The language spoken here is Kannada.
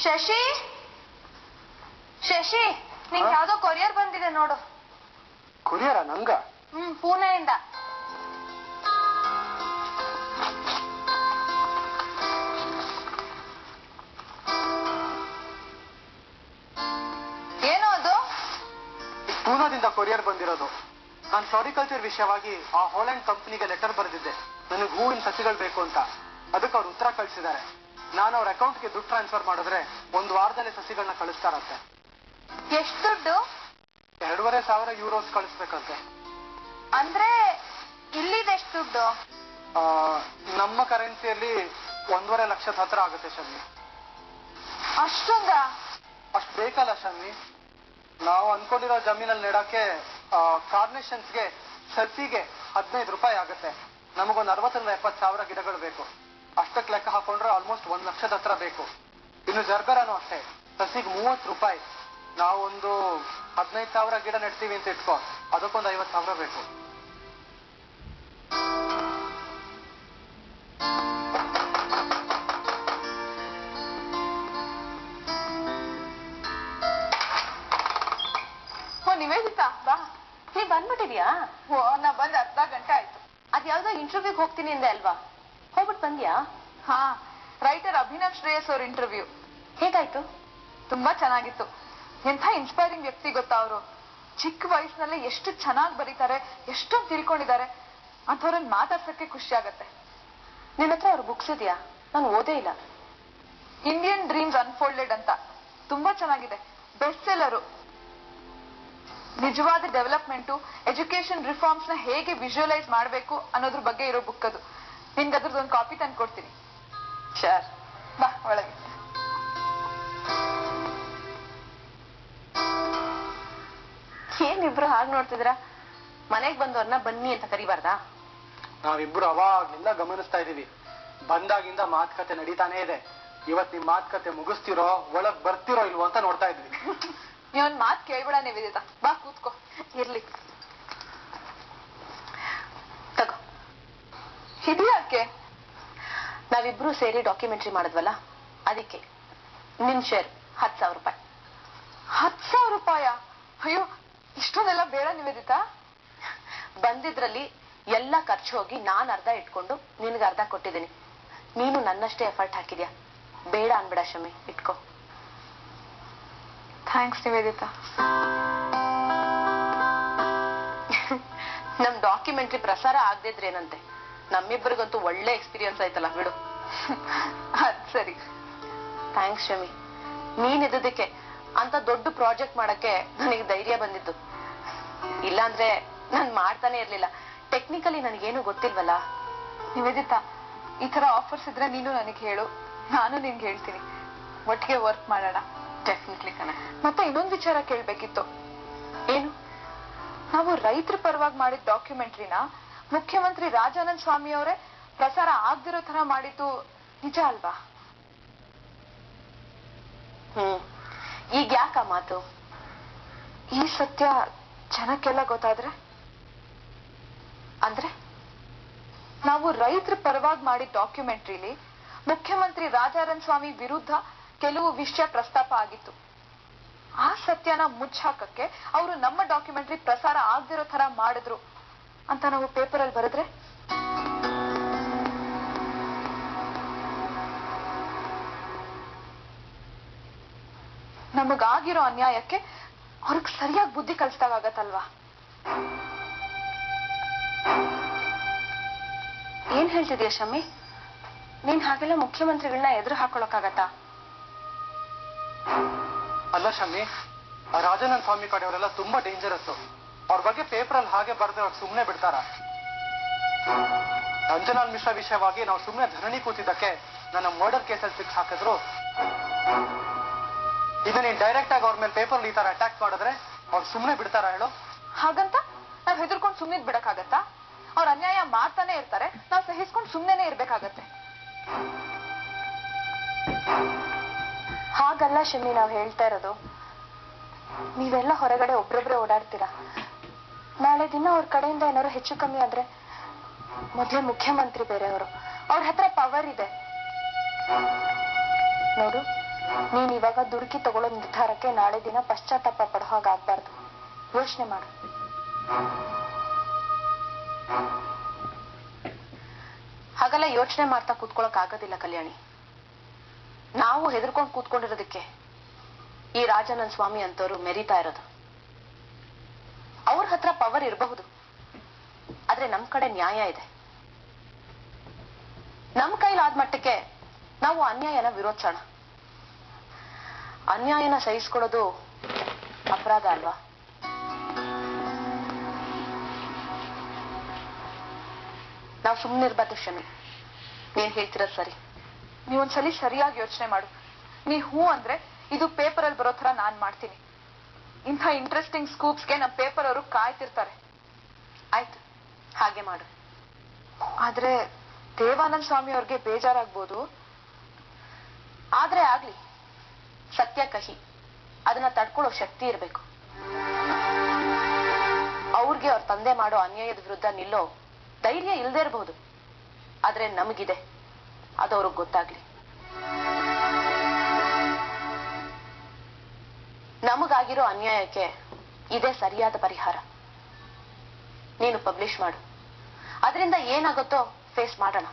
ಶಶಿ ಶಶಿ ನಿಂಗೆ ಯಾವ್ದೋ ಕೊರಿಯರ್ ಬಂದಿದೆ ನೋಡು. ಕೊರಿಯರ ನಂಗ? ಪುಣೆಯಿಂದ. ಏನೋ ಅದು? ಪೂನಾದಿಂದ ಕೊರಿಯರ್ ಬಂದಿರೋದು. ನಾನು ಫ್ಲೋರಿಕಲ್ಚರ್ ವಿಷಯವಾಗಿ ಆ ಹಾಲೆಂಡ್ ಕಂಪನಿಗೆ ಲೆಟರ್ ಬರೆದಿದ್ದೆ, ನನಗೆ ಹೂವಿನ ಸಸಿಗಳು ಬೇಕು ಅಂತ. ಅದಕ್ಕೆ ಅವ್ರು ಉತ್ತರ ಕಳಿಸಿದ್ದಾರೆ. ನಾನು ಅವ್ರ ಅಕೌಂಟ್ಗೆ ದುಡ್ಡು ಟ್ರಾನ್ಸ್ಫರ್ ಮಾಡಿದ್ರೆ 1 ವಾರದಲ್ಲಿ ಸಸಿಗಳನ್ನ ಕಳಿಸ್ತಾರಂತೆ. ಎಷ್ಟು ದುಡ್ಡು? 2,500 ಯೂರೋಸ್ ಕಳಿಸ್ಬೇಕಂತೆ. ಅಂದ್ರೆ ಇಲ್ಲಿದೆಷ್ಟು ದುಡ್ಡು? ನಮ್ಮ ಕರೆನ್ಸಿಯಲ್ಲಿ 1.5 ಲಕ್ಷದ ಹತ್ರ ಆಗುತ್ತೆ ಶಮ್ಮಿ. ಅಷ್ಟೊಂದ? ಅಷ್ಟು ಬೇಕಲ್ಲ ಶಮ್ಮಿ. ನಾವು ಅನ್ಕೊಂಡಿರೋ ಜಮೀನಲ್ಲಿ ನೆಡಕ್ಕೆ ಕಾರ್ನೇಷನ್ಸ್ಗೆ ಸಸಿಗೆ 15 ರೂಪಾಯಿ ಆಗುತ್ತೆ. ನಮಗೊಂದು 60,000-70,000 ಗಿಡಗಳು ಬೇಕು. ಅಷ್ಟಕ್ಕೆ ಲೆಕ್ಕ ಹಾಕೊಂಡ್ರೆ ಆಲ್ಮೋಸ್ಟ್ 1 ಲಕ್ಷದ ಹತ್ರ ಬೇಕು. ಇನ್ನು ಜರ್ಬೆರಾನು ಅಷ್ಟೇ, ಸಸಿಗೆ 30 ರೂಪಾಯಿ. ನಾವೊಂದು 15,000 ಗಿಡ ನೆಡ್ತೀವಿ ಅಂತ ಇಟ್ಕೋ, ಅದಕ್ಕೊಂದು 50,000 ಬೇಕು. ನಿವೇದಿತಾ ಬಾ. ನೀ ಬಂದ್ಬಿಟ್ಟಿದ್ಯಾ? ನಾ ಬಂದ್ ಅರ್ಧ ಗಂಟೆ ಆಯ್ತು. ಅದ್ಯಾವ್ದೋ ಇಂಟರ್ವ್ಯೂಗೆ ಹೋಗ್ತೀನಿ ಅಂದೆ ಅಲ್ವಾ, ಹೋಗ್ಬಿಟ್ಟು ಬಂದ್ಯಾ? ಹಾ, ರೈಟರ್ ಅಭಿನವ್ ಶ್ರೇಯಸ್ ಅವ್ರ ಇಂಟರ್ವ್ಯೂ. ಹೇಗಾಯ್ತು? ತುಂಬಾ ಚೆನ್ನಾಗಿತ್ತು. ಎಂಥ ಇನ್ಸ್ಪೈರಿಂಗ್ ವ್ಯಕ್ತಿ ಗೊತ್ತಾ ಅವರು. ಚಿಕ್ಕ ವಯಸ್ಸಿನಲ್ಲೇ ಎಷ್ಟು ಚೆನ್ನಾಗಿ ಬರೀತಾರೆ, ಎಷ್ಟೊಂದು ತಿಳ್ಕೊಂಡಿದ್ದಾರೆ. ಅಂಥವ್ರನ್ನ ಮಾತಾಡ್ಸಕ್ಕೆ ಖುಷಿ ಆಗತ್ತೆ. ನಿನ್ನ ಹತ್ರ ಅವ್ರ ಬುಕ್ಸ್ ಇದೆಯಾ? ನಾನು ಓದೇ ಇಲ್ಲ. ಇಂಡಿಯನ್ ಡ್ರೀಮ್ಸ್ ಅನ್ಫೋಲ್ಡೆಡ್ ಅಂತ ತುಂಬಾ ಚೆನ್ನಾಗಿದೆ, ಬೆಸ್ಟ್ ಸೆಲ್ಲರು. ನಿಜವಾದ ಡೆವಲಪ್ಮೆಂಟು, ಎಜುಕೇಶನ್ ರಿಫಾರ್ಮ್ಸ್ ನ ಹೇಗೆ ವಿಜುವಲೈಸ್ ಮಾಡಬೇಕು ಅನ್ನೋದ್ರ ಬಗ್ಗೆ ಇರೋ ಬುಕ್ ಅದು. ನಿನ್ಗೆ ಅದ್ರದ್ದೊಂದು ಕಾಪಿ ತಂದು ಕೊಡ್ತೀನಿ. ಶರ್, ಬಾ ಒಳಗೆ. ಏನಿಬ್ರು ಹಾಗೆ ನೋಡ್ತಿದ್ರ? ಮನೆಗ್ ಬಂದವ್ರನ್ನ ಬನ್ನಿ ಅಂತ ಕರಿಬಾರ್ದಾ? ನಾವಿಬ್ರು ಅವಾಗ್ಲಿಂದ ಗಮನಿಸ್ತಾ ಇದೀವಿ. ಬಂದಾಗಿಂದ ಮಾತುಕತೆ ನಡೀತಾನೆ ಇದೆ. ಇವತ್ ನಿಮ್ ಮಾತುಕತೆ ಮುಗಿಸ್ತಿರೋ ಒಳಗ್ ಬರ್ತಿರೋ ಇಲ್ವೋ ಅಂತ ನೋಡ್ತಾ ಇದ್ವಿ. ನೀವೊಂದ್ ಮಾತು ಕೇಳ್ಬೇಡ ನಿವೇದಿತಾ, ಬಾ ಕೂತ್ಕೋ. ಇರ್ಲಿ ತಗೋ. ಇದ್ಯಾಕೆ? ನಾವಿಬ್ರು ಸೇರಿ ಡಾಕ್ಯುಮೆಂಟ್ರಿ ಮಾಡಿದ್ವಲ್ಲ, ಅದಕ್ಕೆ ನಿನ್ ಶೇರ್ 10,000 ರೂಪಾಯಿ. 10,000 ರೂಪಾಯ? ಅಯ್ಯೋ, ಇಷ್ಟೊಂದೆಲ್ಲ ಬೇಡ ನಿವೇದಿತಾ. ಬಂದಿದ್ರಲ್ಲಿ ಎಲ್ಲ ಖರ್ಚು ಹೋಗಿ ನಾನು ಅರ್ಧ ಇಟ್ಕೊಂಡು ನಿನ್ಗೆ ಅರ್ಧ ಕೊಟ್ಟಿದ್ದೀನಿ. ನೀನು ನನ್ನಷ್ಟೇ ಎಫರ್ಟ್ ಹಾಕಿದ್ಯಾ, ಬೇಡ ಅನ್ಬೇಡ ಶಮಿ, ಇಟ್ಕೋ. ಥ್ಯಾಂಕ್ಸ್ ನಿವೇದಿತಾ. ನಮ್ ಡಾಕ್ಯುಮೆಂಟ್ರಿ ಪ್ರಸಾರ ಆಗದಿದ್ರೇನಂತೆ, ನಮ್ಮಿಬ್ಬರಿಗಂತೂ ಒಳ್ಳೆ ಎಕ್ಸ್ಪೀರಿಯನ್ಸ್ ಆಯ್ತಲ್ಲ ಬಿಡು. ಅದ್ ಸರಿ. ಥ್ಯಾಂಕ್ಸ್ ಶಮಿ, ನೀನ್ ಇದ್ದದಕ್ಕೆ ಅಂತ ದೊಡ್ಡ ಪ್ರಾಜೆಕ್ಟ್ ಮಾಡಕ್ಕೆ ನನಗೆ ಧೈರ್ಯ ಬಂದಿತ್ತು. ಇಲ್ಲಾಂದ್ರೆ ನಾನ್ ಮಾಡ್ತಾನೆ ಇರ್ಲಿಲ್ಲ. ಟೆಕ್ನಿಕಲಿ ನನಗೇನು ಗೊತ್ತಿಲ್ವಲ್ಲ. ನಿವೇದಿತಾ, ಈ ತರ ಆಫರ್ಸ್ ಇದ್ರೆ ನೀನು ನನಗೆ ಹೇಳು, ನಾನು ನಿನ್ಗೆ ಹೇಳ್ತೀನಿ. ಒಟ್ಟಿಗೆ ವರ್ಕ್ ಮಾಡೋಣ. ಡೆಫಿನೆಟ್ಲಿ ಕಣ. ಮತ್ತೆ ಇನ್ನೊಂದು ವಿಚಾರ ಕೇಳ್ಬೇಕಿತ್ತು. ಏನು? ನಾವು ರೈತರ ಪರವಾಗಿ ಮಾಡಿದ ಡಾಕ್ಯುಮೆಂಟ್ರಿನ ಮುಖ್ಯಮಂತ್ರಿ ರಾಜಾನಂದ್ ಸ್ವಾಮಿ ಅವರೇ ಪ್ರಸಾರ ಆಗ್ದಿರೋ ತರ ಮಾಡಿದ್ದು ನಿಜ ಅಲ್ವಾ? ಈಗ ಯಾಕ ಮಾತು? ಈ ಸತ್ಯ ಜನಕ್ಕೆಲ್ಲ ಗೊತ್ತಾದ್ರೆ? ಅಂದ್ರೆ ನಾವು ರೈತರ ಪರವಾಗಿ ಮಾಡಿದ ಡಾಕ್ಯುಮೆಂಟ್ರಿಲಿ ಮುಖ್ಯಮಂತ್ರಿ ರಾಜಾನಂದ್ ಸ್ವಾಮಿ ವಿರುದ್ಧ ಕೆಲವು ವಿಷಯ ಪ್ರಸ್ತಾಪ ಆಗಿತ್ತು. ಆ ಸತ್ಯನ ಮುಚ್ಚಾಕಕ್ಕೆ ಅವರು ನಮ್ಮ ಡಾಕ್ಯುಮೆಂಟ್ರಿ ಪ್ರಸಾರ ಆಗ್ದಿರೋ ತರ ಮಾಡಿದ್ರು ಅಂತ ನಾವು ಪೇಪರ್ ಅಲ್ಲಿ ಬರೆದ್ರೆ ನಮಗಾಗಿರೋ ಅನ್ಯಾಯಕ್ಕೆ ಅವ್ರಿಗೆ ಸರಿಯಾಗಿ ಬುದ್ಧಿ ಕಲಿಸ್ದಾಗತ್ತಲ್ವಾ? ಏನ್ ಹೇಳ್ತಿದ್ಯಾ ಶಮಿ? ನೀನ್ ಹಾಗೆಲ್ಲ ಮುಖ್ಯಮಂತ್ರಿಗಳನ್ನ ಎದುರು ಹಾಕೊಳಕ್ಕಾಗತ್ತಾ? ಅಲ್ಲ ಶಮ್ಮಿ, ರಾಜಾನಂದ್ ಸ್ವಾಮಿ ಕಡೆಯವರೆಲ್ಲ ತುಂಬಾ ಡೇಂಜರಸ್. ಅವ್ರ ಬಗ್ಗೆ ಪೇಪರ್ ಅಲ್ಲಿ ಹಾಗೆ ಬರ್ದ್ರೆ ಅವ್ರು ಸುಮ್ನೆ ಬಿಡ್ತಾರ? ರಂಜನಾಲ್ ಮಿಶ್ರಾ ವಿಷಯವಾಗಿ ನಾವು ಸುಮ್ನೆ ಧರಣಿ ಕೂತಿದ್ದಕ್ಕೆ ನನ್ನ ಮರ್ಡರ್ ಕೇಸಲ್ಲಿ ಫಿಕ್ಸ್ ಹಾಕಿದ್ರು. ಇದು ನೀನ್ ಡೈರೆಕ್ಟ್ ಆಗಿ ಅವ್ರ ಮೇಲೆ ಪೇಪರ್ ಈ ತರ ಅಟ್ಯಾಕ್ ಮಾಡಿದ್ರೆ ಅವ್ರು ಸುಮ್ನೆ ಬಿಡ್ತಾರ ಹೇಳು? ಹಾಗಂತ ನಾವ್ ಹೆದರ್ಕೊಂಡು ಸುಮ್ನೆ ಬಿಡಕ್ಕಾಗತ್ತಾ? ಅವ್ರ ಅನ್ಯಾಯ ಮಾಡ್ತಾನೆ ಇರ್ತಾರೆ, ನಾವ್ ಸಹಿಸ್ಕೊಂಡು ಸುಮ್ನೆನೆ ಇರ್ಬೇಕಾಗತ್ತೆ. ಹಾಗಲ್ಲ ಶಮಿ ನಾವ್ ಹೇಳ್ತಾ ಇರೋದು. ನೀವೆಲ್ಲ ಹೊರಗಡೆ ಒಬ್ರೊಬ್ರೆ ಓಡಾಡ್ತೀರಾ. ನಾಳೆ ದಿನ ಅವ್ರ ಕಡೆಯಿಂದ ಏನಾದ್ರು ಹೆಚ್ಚು ಕಮ್ಮಿ ಆದ್ರೆ ಮೊದ್ಲೇ ಮುಖ್ಯಮಂತ್ರಿ ಬೇರೆಯವರು, ಅವ್ರ ಹತ್ರ ಪವರ್ ಇದೆ. ನೋಡು, ನೀನ್ ಇವಾಗ ದುಡುಕಿ ತಗೊಳ್ಳೋ ನಿರ್ಧಾರಕ್ಕೆ ನಾಳೆ ದಿನ ಪಶ್ಚಾತ್ತಾಪ ಪಡೋ ಹಾಗಾಗ್ಬಾರ್ದು. ಯೋಚನೆ ಮಾಡು. ಹಾಗೆಲ್ಲ ಯೋಚನೆ ಮಾಡ್ತಾ ಕೂತ್ಕೊಳಕ್ ಆಗೋದಿಲ್ಲ ಕಲ್ಯಾಣಿ. ನಾವು ಹೆದರ್ಕೊಂಡು ಕೂತ್ಕೊಂಡಿರೋದಕ್ಕೆ ಈ ರಾಜಾನಂದ ಸ್ವಾಮಿ ಅಂತವ್ರು ಮೆರಿತಾ ಇರೋದು. ಅವ್ರ ಹತ್ರ ಪವರ್ ಇರಬಹುದು, ಆದ್ರೆ ನಮ್ ಕಡೆ ನ್ಯಾಯ ಇದೆ. ನಮ್ ಕೈಲಾದ ಮಟ್ಟಕ್ಕೆ ನಾವು ಅನ್ಯಾಯನ ವಿರೋಧಿಸೋಣ. ಅನ್ಯಾಯನ ಸಹಿಸ್ಕೊಳ್ಳೋದು ಅಪರಾಧ ಅಲ್ವಾ? ನಾವು ಸುಮ್ಮನಿರ್ಬಾರ್ದು ಶಮಿ. ನೀನ್ ಹೇಳ್ತಿರೋದು ಸರಿ. ನೀವೊಂದ್ಸಲಿ ಸರಿಯಾಗಿ ಯೋಚನೆ ಮಾಡು. ನೀ ಹೂ ಅಂದ್ರೆ ಇದು ಪೇಪರ್ ಅಲ್ಲಿ ಬರೋ ತರ ನಾನ್ ಮಾಡ್ತೀನಿ. ಇಂಥ ಇಂಟ್ರೆಸ್ಟಿಂಗ್ ಸ್ಕೂಪ್ಸ್ಗೆ ನಮ್ಮ ಪೇಪರ್ ಅವರು ಕಾಯ್ತಿರ್ತಾರೆ. ಆಯ್ತು, ಹಾಗೆ ಮಾಡು. ಆದ್ರೆ ದೇವಾನಂದ ಸ್ವಾಮಿ ಅವ್ರಿಗೆ ಬೇಜಾರಾಗ್ಬೋದು. ಆದ್ರೆ ಆಗ್ಲಿ, ಸತ್ಯ ಕಹಿ, ಅದನ್ನ ತಡ್ಕೊಳ್ಳೋ ಶಕ್ತಿ ಇರ್ಬೇಕು. ಅವ್ರಿಗೆ ಅವ್ರ ತಂದೆ ಮಾಡೋ ಅನ್ಯಾಯದ ವಿರುದ್ಧ ನಿಲ್ಲೋ ಧೈರ್ಯ ಇಲ್ಲದೆ ಇರಬಹುದು, ಆದ್ರೆ ನಮಗಿದೆ. ಅದು ಅವ್ರಿಗೆ ಗೊತ್ತಾಗ್ಲಿ. ನಮಗಾಗಿರೋ ಅನ್ಯಾಯಕ್ಕೆ ಇದೇ ಸರಿಯಾದ ಪರಿಹಾರ. ನೀನು ಪಬ್ಲಿಷ್ ಮಾಡು, ಅದರಿಂದ ಏನಾಗುತ್ತೋ ಫೇಸ್ ಮಾಡೋಣ.